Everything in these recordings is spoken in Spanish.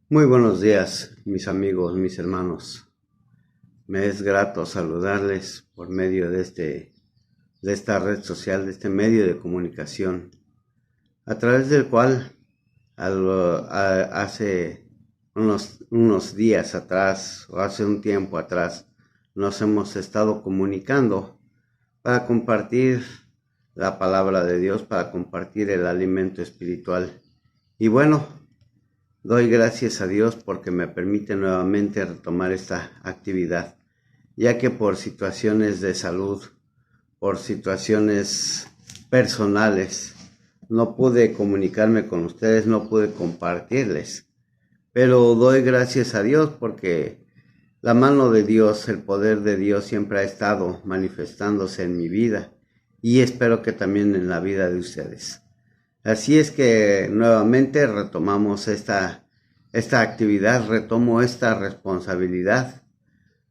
Muy buenos días, mis amigos, mis hermanos. Me es grato saludarles por medio de esta red social, de este medio de comunicación, a través del cual hace unos días atrás o hace un tiempo atrás nos hemos estado comunicando para compartir la palabra de Dios, para compartir el alimento espiritual. Y bueno, doy gracias a Dios porque me permite nuevamente retomar esta actividad, ya que por situaciones de salud, por situaciones personales, no pude comunicarme con ustedes, no pude compartirles. Pero doy gracias a Dios porque la mano de Dios, el poder de Dios siempre ha estado manifestándose en mi vida y espero que también en la vida de ustedes. Así es que nuevamente retomamos esta actividad, retomo esta responsabilidad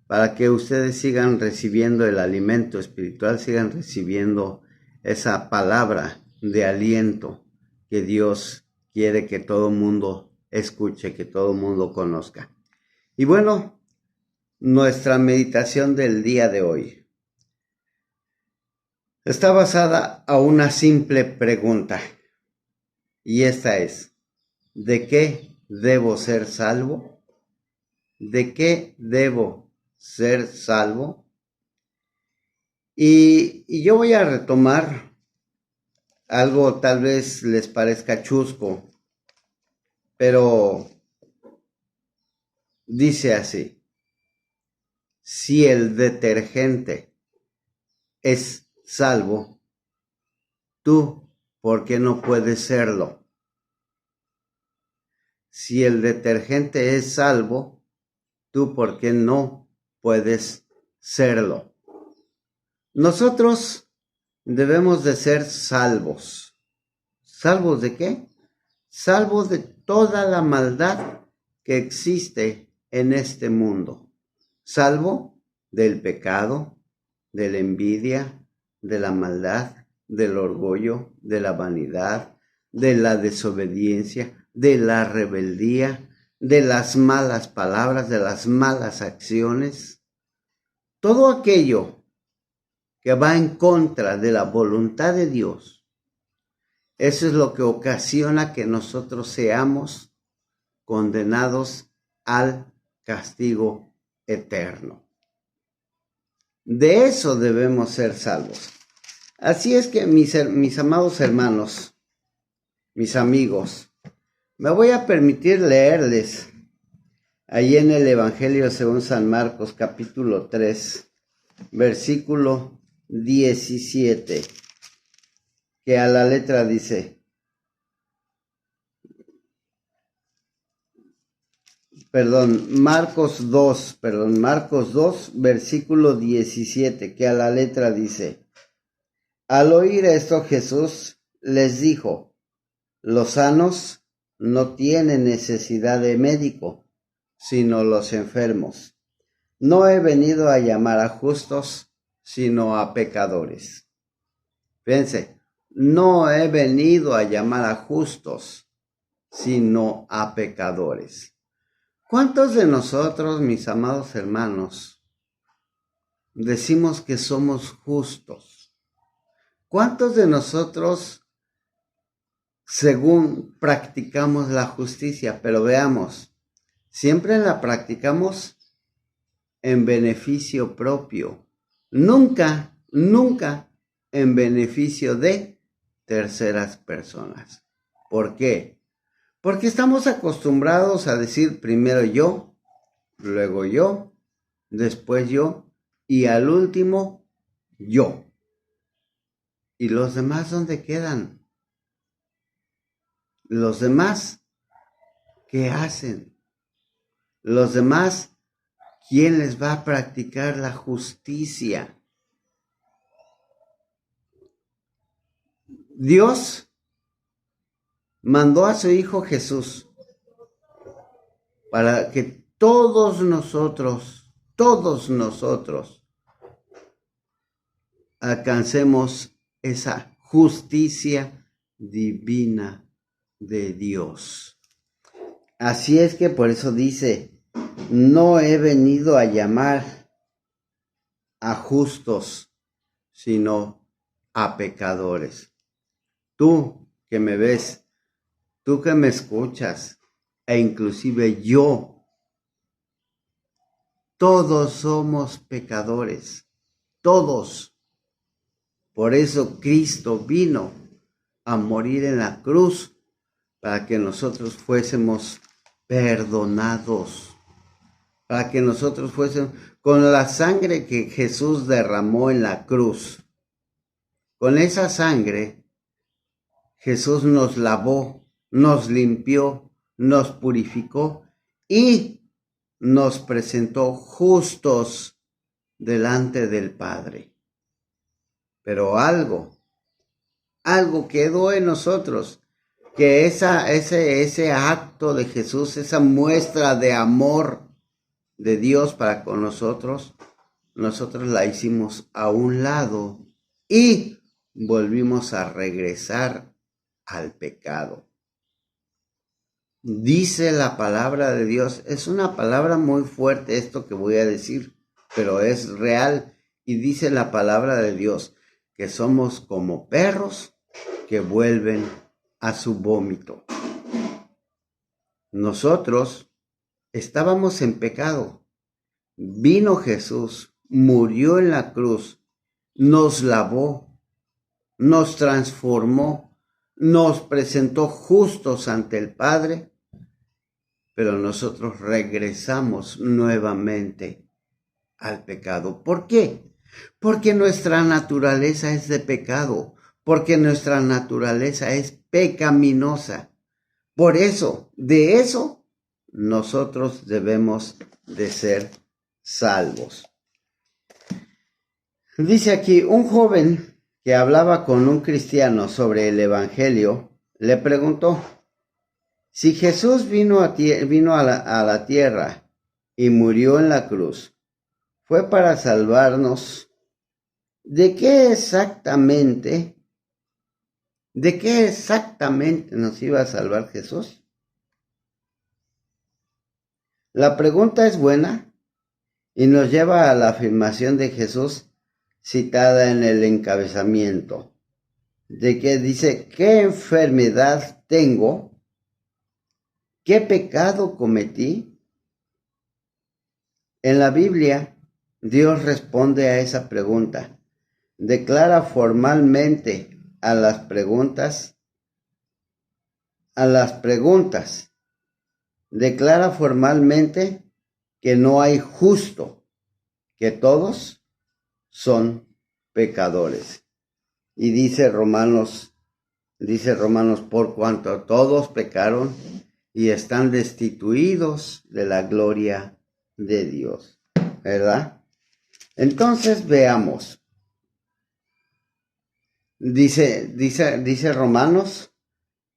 para que ustedes sigan recibiendo el alimento espiritual, sigan recibiendo esa palabra de aliento que Dios quiere que todo mundo escuche, que todo mundo conozca. Y bueno, nuestra meditación del día de hoy está basada a una simple pregunta. Y esta es, ¿de qué debo ser salvo? ¿De qué debo ser salvo? Y yo voy a retomar algo tal vez les parezca chusco, pero dice así, si el detergente es salvo, ¿tú por qué no puedes serlo? Si el detergente es salvo, ¿tú por qué no puedes serlo? Nosotros debemos de ser salvos. ¿Salvos de qué? Salvos de toda la maldad que existe en este mundo. Salvo del pecado, de la envidia, de la maldad, del orgullo, de la vanidad, de la desobediencia, de la rebeldía, de las malas palabras, de las malas acciones. Todo aquello que va en contra de la voluntad de Dios, eso es lo que ocasiona que nosotros seamos condenados al castigo eterno. De eso debemos ser salvos. Así es que mis amados hermanos, mis amigos, me voy a permitir leerles ahí en el Evangelio según San Marcos capítulo 3, versículo 17, que a la letra dice, Marcos 2, versículo 17, que a la letra dice, al oír esto Jesús les dijo, los sanos no tienen necesidad de médico, sino los enfermos. No he venido a llamar a justos, sino a pecadores. Fíjense, no he venido a llamar a justos, sino a pecadores. ¿Cuántos de nosotros, mis amados hermanos, decimos que somos justos? ¿Cuántos de nosotros, según practicamos la justicia, pero veamos, siempre la practicamos en beneficio propio, nunca en beneficio de terceras personas? ¿Por qué? Porque estamos acostumbrados a decir primero yo, luego yo, después yo y al último yo. ¿Y los demás dónde quedan? ¿Los demás qué hacen? ¿Los demás quién les va a practicar la justicia? Dios mandó a su Hijo Jesús para que todos nosotros alcancemos esa justicia divina de Dios. Así es que por eso dice, no he venido a llamar a justos, sino a pecadores. Tú que me ves, tú que me escuchas, e inclusive yo, todos somos pecadores, todos. Por eso Cristo vino a morir en la cruz para que nosotros fuésemos perdonados, para que nosotros fuésemos, con la sangre que Jesús derramó en la cruz, con esa sangre Jesús nos lavó, nos limpió, nos purificó y nos presentó justos delante del Padre. Pero algo quedó en nosotros, que ese acto de Jesús, esa muestra de amor de Dios para con nosotros la hicimos a un lado y volvimos a regresar al pecado. Dice la palabra de Dios, es una palabra muy fuerte esto que voy a decir, pero es real, y dice la palabra de Dios que somos como perros que vuelven a su vómito. Nosotros estábamos en pecado. Vino Jesús, murió en la cruz, nos lavó, nos transformó, nos presentó justos ante el Padre, pero nosotros regresamos nuevamente al pecado. ¿Por qué? Porque nuestra naturaleza es de pecado, porque nuestra naturaleza es pecaminosa. Por eso, de eso, nosotros debemos de ser salvos. Dice aquí, un joven que hablaba con un cristiano sobre el Evangelio, le preguntó, si Jesús vino a la tierra y murió en la cruz, ¿fue para salvarnos? ¿De qué exactamente nos iba a salvar Jesús? La pregunta es buena y nos lleva a la afirmación de Jesús citada en el encabezamiento, de que dice, ¿qué enfermedad tengo? ¿Qué pecado cometí? En la Biblia, Dios responde a esa pregunta. Declara formalmente a las preguntas. Declara formalmente que no hay justo, que todos son pecadores. Y dice Romanos, por cuanto todos pecaron y están destituidos de la gloria de Dios, ¿verdad? Entonces veamos. Dice Romanos,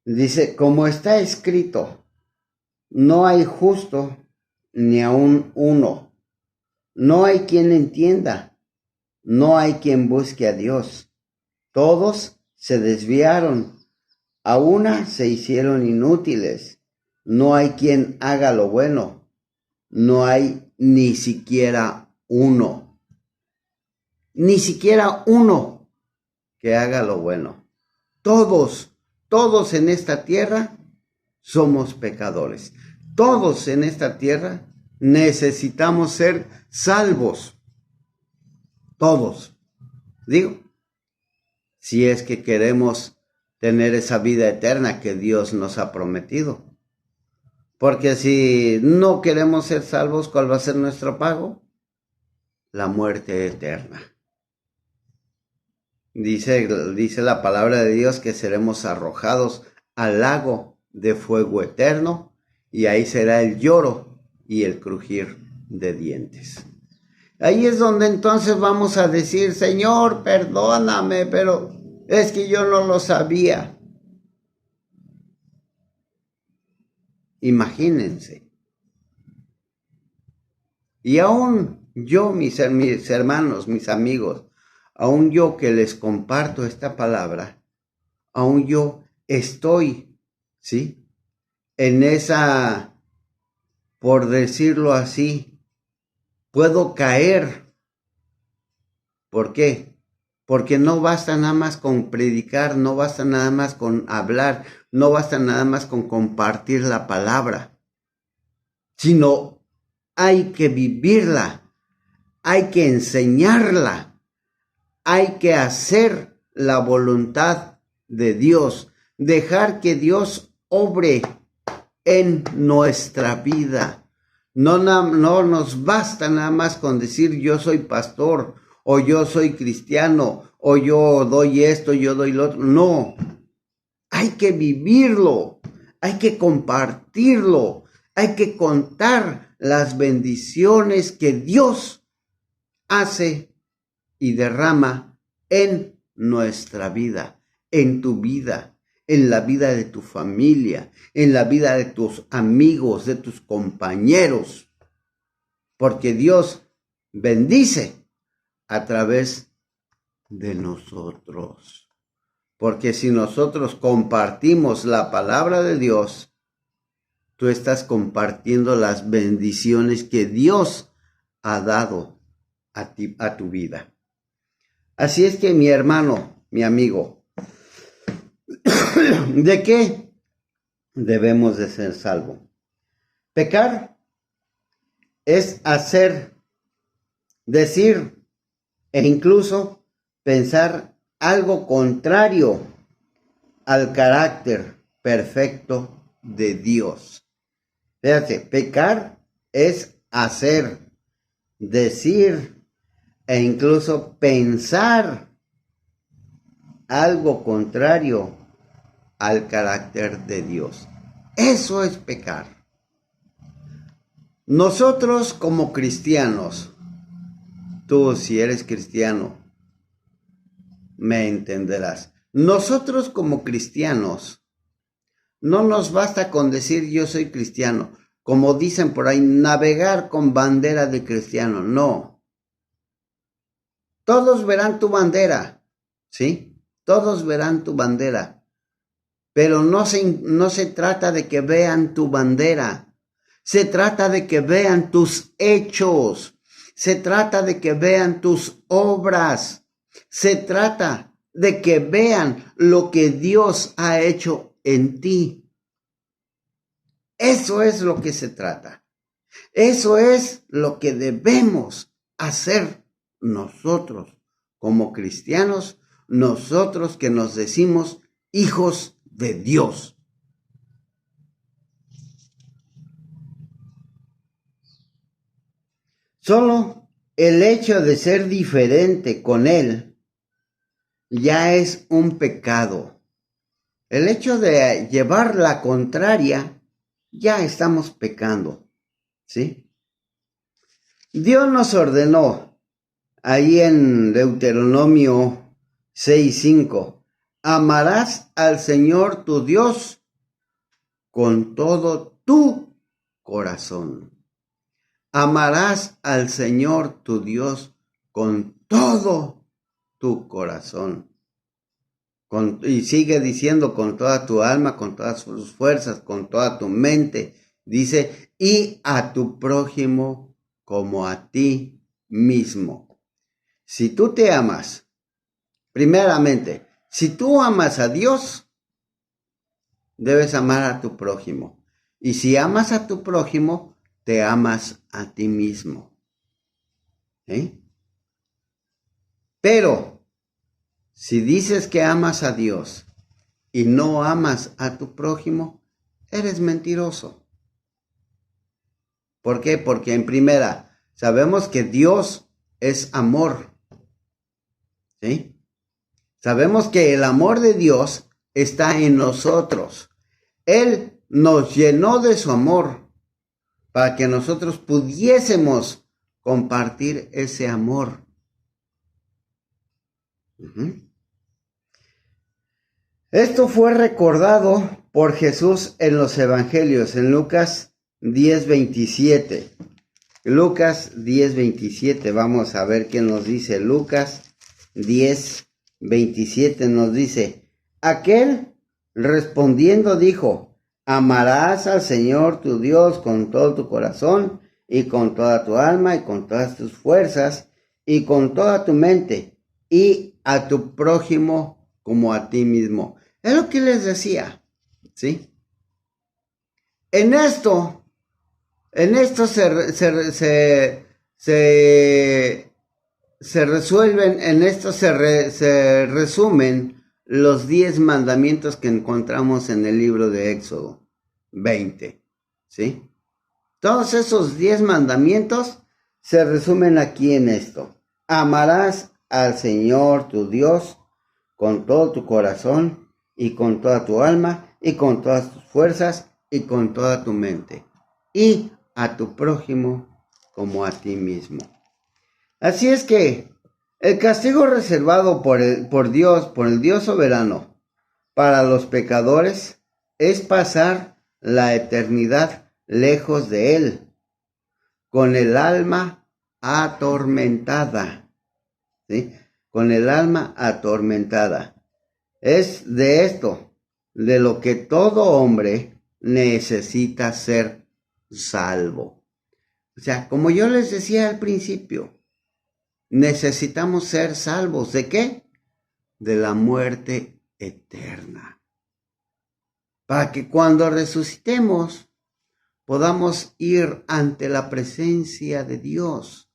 dice, como está escrito, no hay justo ni aun uno, no hay quien entienda, no hay quien busque a Dios. Todos se desviaron, a una se hicieron inútiles. No hay quien haga lo bueno, no hay ni siquiera uno. Ni siquiera uno que haga lo bueno. Todos en esta tierra somos pecadores. Todos en esta tierra necesitamos ser salvos. Todos. Digo, si es que queremos tener esa vida eterna que Dios nos ha prometido. Porque si no queremos ser salvos, ¿cuál va a ser nuestro pago? La muerte eterna. Dice la palabra de Dios que seremos arrojados al lago de fuego eterno y ahí será el lloro y el crujir de dientes. Ahí es donde entonces vamos a decir, Señor, perdóname, pero es que yo no lo sabía. Imagínense. Y aún yo, mis hermanos, mis amigos, aún yo que les comparto esta palabra, aún yo estoy, ¿sí?, en esa, por decirlo así, puedo caer. ¿Por qué? Porque no basta nada más con predicar, no basta nada más con hablar, no basta nada más con compartir la palabra, sino hay que vivirla, hay que enseñarla, hay que hacer la voluntad de Dios, dejar que Dios obre en nuestra vida. No nos basta nada más con decir yo soy pastor, o yo soy cristiano, o yo doy esto, yo doy lo otro. No, hay que vivirlo, hay que compartirlo, hay que contar las bendiciones que Dios hace y derrama en nuestra vida, en tu vida, en la vida de tu familia, en la vida de tus amigos, de tus compañeros, porque Dios bendice a través de nosotros. Porque si nosotros compartimos la palabra de Dios, tú estás compartiendo las bendiciones que Dios ha dado a ti, a tu vida. Así es que mi hermano, mi amigo, ¿de qué debemos de ser salvos? Pecar es hacer, decir e incluso pensar algo contrario al carácter perfecto de Dios. Fíjate, pecar es hacer, decir e incluso pensar algo contrario al carácter de Dios. Eso es pecar. Nosotros como cristianos, tú si eres cristiano, me entenderás. Nosotros como cristianos, no nos basta con decir yo soy cristiano, como dicen por ahí, navegar con bandera de cristiano. No. Todos verán tu bandera, ¿sí? Todos verán tu bandera. Pero no se trata de que vean tu bandera. Se trata de que vean tus hechos. Se trata de que vean tus obras. Se trata de que vean lo que Dios ha hecho en ti. Eso es lo que se trata. Eso es lo que debemos hacer nosotros como cristianos, nosotros que nos decimos hijos de Dios. Solo el hecho de ser diferente con Él ya es un pecado. El hecho de llevar la contraria, ya estamos pecando, ¿sí? Dios nos ordenó ahí en Deuteronomio 6:5, amarás al Señor tu Dios con todo tu corazón. Amarás al Señor tu Dios con todo tu corazón. Y sigue diciendo con toda tu alma, con todas tus fuerzas, con toda tu mente. Dice, y a tu prójimo como a ti mismo. Si tú te amas, primeramente, si tú amas a Dios, debes amar a tu prójimo. Y si amas a tu prójimo, te amas a ti mismo. ¿Sí? Pero si dices que amas a Dios y no amas a tu prójimo, eres mentiroso. ¿Por qué? Porque en primera, sabemos que Dios es amor. ¿Sí? Sabemos que el amor de Dios está en nosotros. Él nos llenó de su amor para que nosotros pudiésemos compartir ese amor. Esto fue recordado por Jesús en los evangelios, en Lucas 10:27. Lucas 10:27, vamos a ver qué nos dice. Lucas 10:27 nos dice, aquel respondiendo dijo, Amarás al Señor tu Dios con todo tu corazón y con toda tu alma y con todas tus fuerzas y con toda tu mente y a tu prójimo como a ti mismo. Es lo que les decía, ¿sí? En esto se resuelven, se resumen los 10 mandamientos que encontramos en el libro de Éxodo 20, ¿sí? Todos esos 10 mandamientos se resumen aquí en esto. Amarás al Señor tu Dios con todo tu corazón y con toda tu alma y con todas tus fuerzas y con toda tu mente y a tu prójimo como a ti mismo. Así es que el castigo reservado por el Dios soberano, para los pecadores es pasar la eternidad lejos de Él, con el alma atormentada, ¿sí? Con el alma atormentada. Es de esto, de lo que todo hombre necesita ser salvo. O sea, como yo les decía al principio, necesitamos ser salvos. ¿De qué? De la muerte eterna. Para que cuando resucitemos podamos ir ante la presencia de Dios.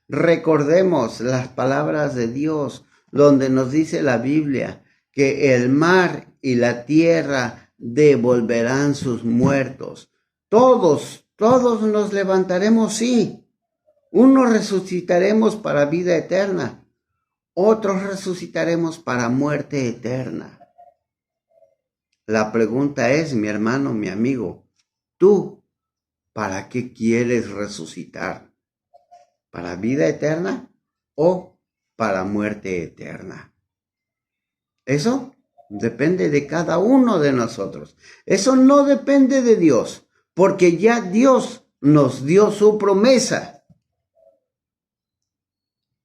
Recordemos las palabras de Dios, donde nos dice la Biblia que el mar y la tierra devolverán sus muertos. Todos nos levantaremos, sí. Unos resucitaremos para vida eterna, otros resucitaremos para muerte eterna. La pregunta es, mi hermano, mi amigo, ¿tú para qué quieres resucitar? ¿Para vida eterna o para muerte eterna? Eso depende de cada uno de nosotros. Eso no depende de Dios, porque ya Dios nos dio su promesa.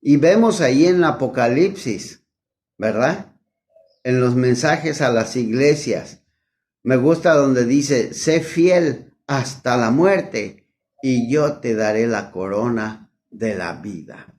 Y vemos ahí en el Apocalipsis, ¿verdad? En los mensajes a las iglesias. Me gusta donde dice, sé fiel hasta la muerte y yo te daré la corona de la vida.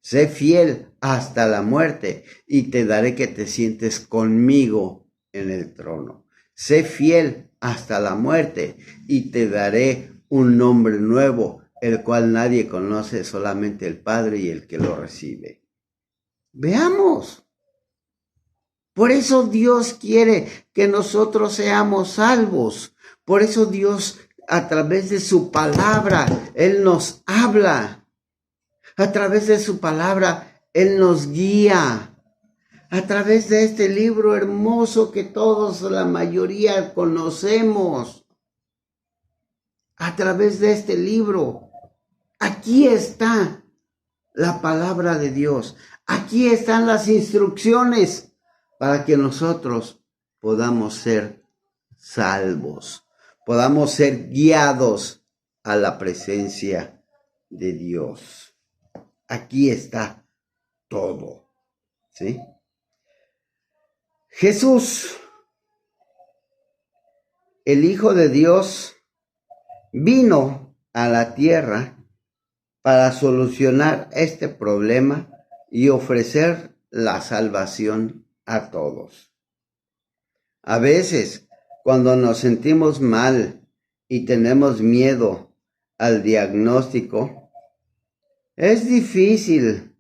Sé fiel hasta la muerte y te daré que te sientes conmigo en el trono. Sé fiel hasta la muerte y te daré un nombre nuevo, el cual nadie conoce, solamente el Padre y el que lo recibe. Veamos. Por eso Dios quiere que nosotros seamos salvos. Por eso Dios, a través de su palabra, Él nos habla. A través de su palabra, Él nos guía. A través de este libro hermoso que todos, la mayoría, conocemos. A través de este libro. Aquí está la palabra de Dios. Aquí están las instrucciones para que nosotros podamos ser salvos, podamos ser guiados a la presencia de Dios. Aquí está todo, ¿sí? Jesús, el Hijo de Dios, vino a la tierra para solucionar este problema y ofrecer la salvación a todos. A veces, cuando nos sentimos mal y tenemos miedo al diagnóstico, es difícil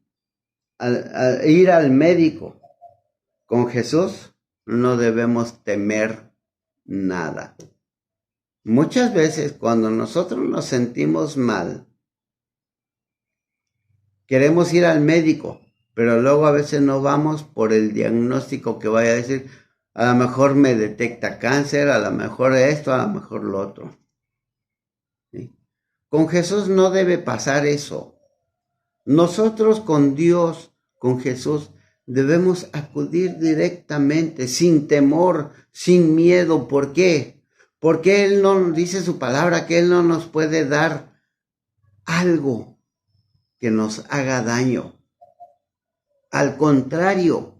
ir al médico. Con Jesús no debemos temer nada. Muchas veces cuando nosotros nos sentimos mal, queremos ir al médico, pero luego a veces no vamos por el diagnóstico que vaya a decir, a lo mejor me detecta cáncer, a lo mejor esto, a lo mejor lo otro. ¿Sí? Con Jesús no debe pasar eso. Nosotros con Dios, con Jesús, debemos acudir directamente, sin temor, sin miedo. ¿Por qué? Porque Él no dice su palabra, que Él no nos puede dar algo que nos haga daño. Al contrario,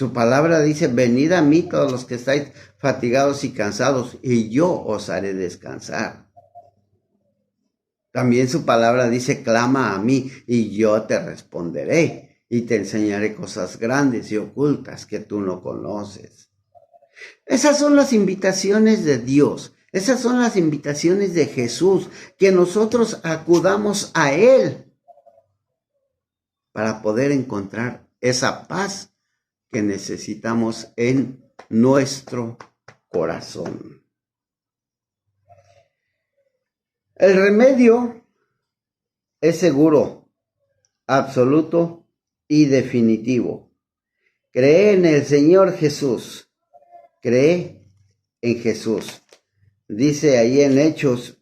Su palabra dice, venid a mí todos los que estáis fatigados y cansados, y yo os haré descansar. También su palabra dice, clama a mí, y yo te responderé, y te enseñaré cosas grandes y ocultas que tú no conoces. Esas son las invitaciones de Dios. Esas son las invitaciones de Jesús, que nosotros acudamos a Él para poder encontrar esa paz que necesitamos en nuestro corazón. El remedio es seguro, absoluto y definitivo. Cree en el Señor Jesús. Cree en Jesús. Dice ahí en Hechos,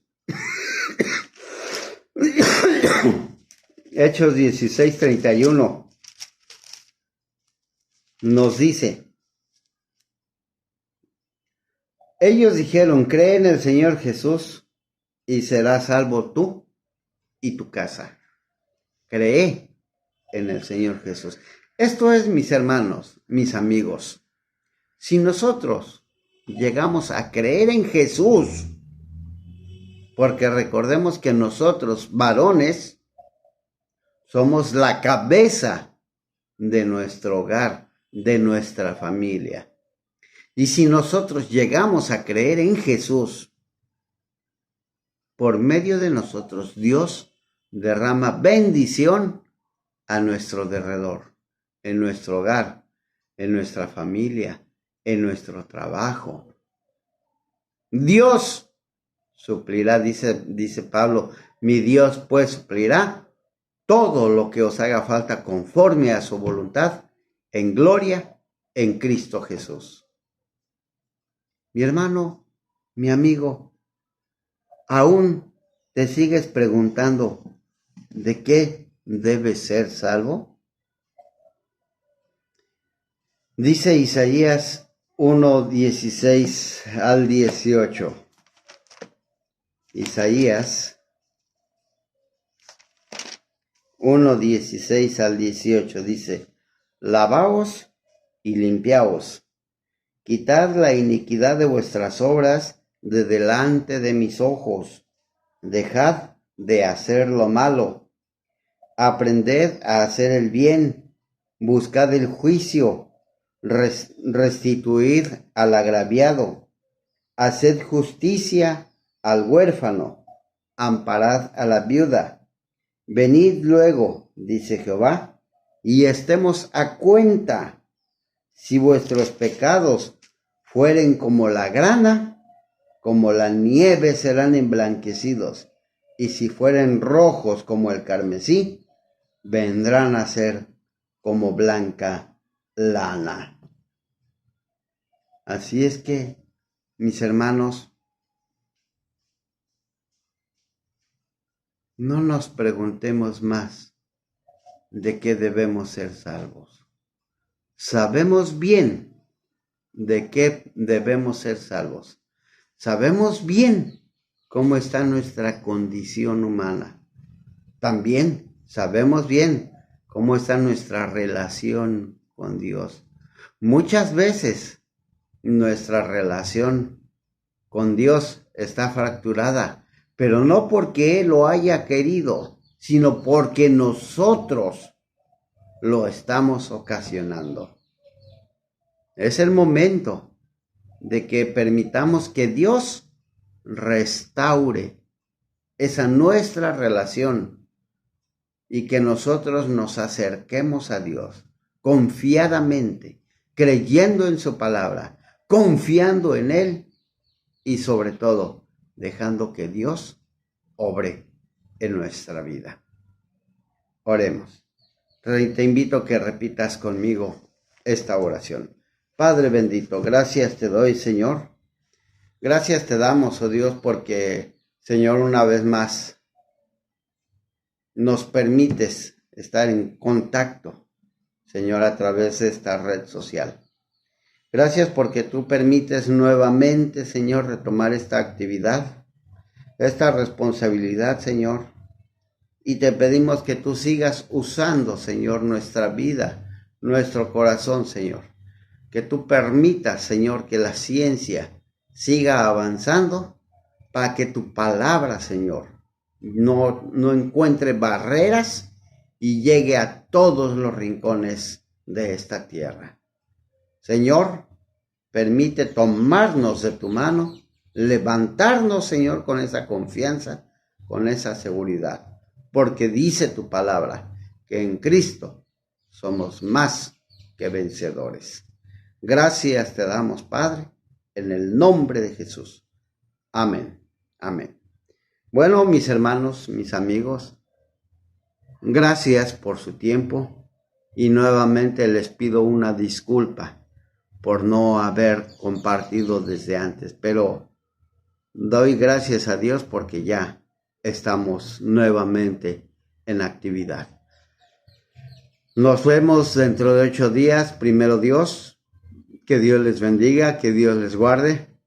Hechos 16:31. Nos dice, ellos dijeron, cree en el Señor Jesús y serás salvo tú y tu casa. Cree en el Señor Jesús. Esto es, mis hermanos, mis amigos. Si nosotros llegamos a creer en Jesús, porque recordemos que nosotros, varones, somos la cabeza de nuestro hogar, de nuestra familia. Y si nosotros llegamos a creer en Jesús, por medio de nosotros, Dios derrama bendición a nuestro derredor, en nuestro hogar, en nuestra familia, en nuestro trabajo. Dios suplirá, dice Pablo, mi Dios pues suplirá todo lo que os haga falta conforme a su voluntad, en gloria, en Cristo Jesús. Mi hermano, mi amigo, ¿aún te sigues preguntando de qué debes ser salvo? Dice Isaías 1:16 al 18. Isaías 1:16 al 18 dice, lavaos y limpiaos, quitad la iniquidad de vuestras obras de delante de mis ojos, dejad de hacer lo malo, aprended a hacer el bien, buscad el juicio, restituid al agraviado, haced justicia al huérfano, amparad a la viuda. Venid luego, dice Jehová, y estemos a cuenta. Si vuestros pecados fueren como la grana, como la nieve serán emblanquecidos, y si fueren rojos como el carmesí, vendrán a ser como blanca lana. Así es que, mis hermanos, no nos preguntemos más de qué debemos ser salvos. Sabemos bien de qué debemos ser salvos. Sabemos bien cómo está nuestra condición humana. También sabemos bien cómo está nuestra relación con Dios. Muchas veces nuestra relación con Dios está fracturada, pero no porque Él lo haya querido, sino porque nosotros lo estamos ocasionando. Es el momento de que permitamos que Dios restaure esa nuestra relación y que nosotros nos acerquemos a Dios confiadamente, creyendo en su palabra, confiando en Él y sobre todo dejando que Dios obre en nuestra vida. Oremos. Te invito a que repitas conmigo esta oración. Padre bendito, gracias te doy, Señor. Gracias te damos, oh Dios, porque, Señor, una vez más nos permites estar en contacto, Señor, a través de esta red social. Gracias porque tú permites nuevamente, Señor, retomar esta actividad, esta responsabilidad, Señor. Y te pedimos que tú sigas usando, Señor, nuestra vida, nuestro corazón, Señor, que tú permitas, Señor, que la ciencia siga avanzando para que tu palabra, Señor, no encuentre barreras y llegue a todos los rincones de esta tierra. Señor, permite tomarnos de tu mano, levantarnos, Señor, con esa confianza, con esa seguridad, porque dice tu palabra que en Cristo somos más que vencedores. Gracias te damos, Padre, en el nombre de Jesús. Amén. Amén. Bueno, mis hermanos, mis amigos, gracias por su tiempo y nuevamente les pido una disculpa por no haber compartido desde antes, pero doy gracias a Dios porque ya estamos nuevamente en actividad. Nos vemos dentro de 8 días, primero Dios. Que Dios les bendiga, que Dios les guarde,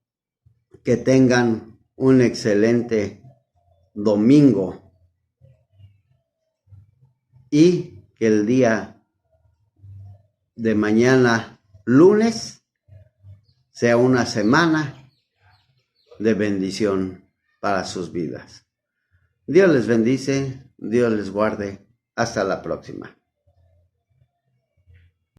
que tengan un excelente domingo y que el día de mañana, lunes, sea una semana de bendición para sus vidas. Dios les bendice, Dios les guarde. Hasta la próxima.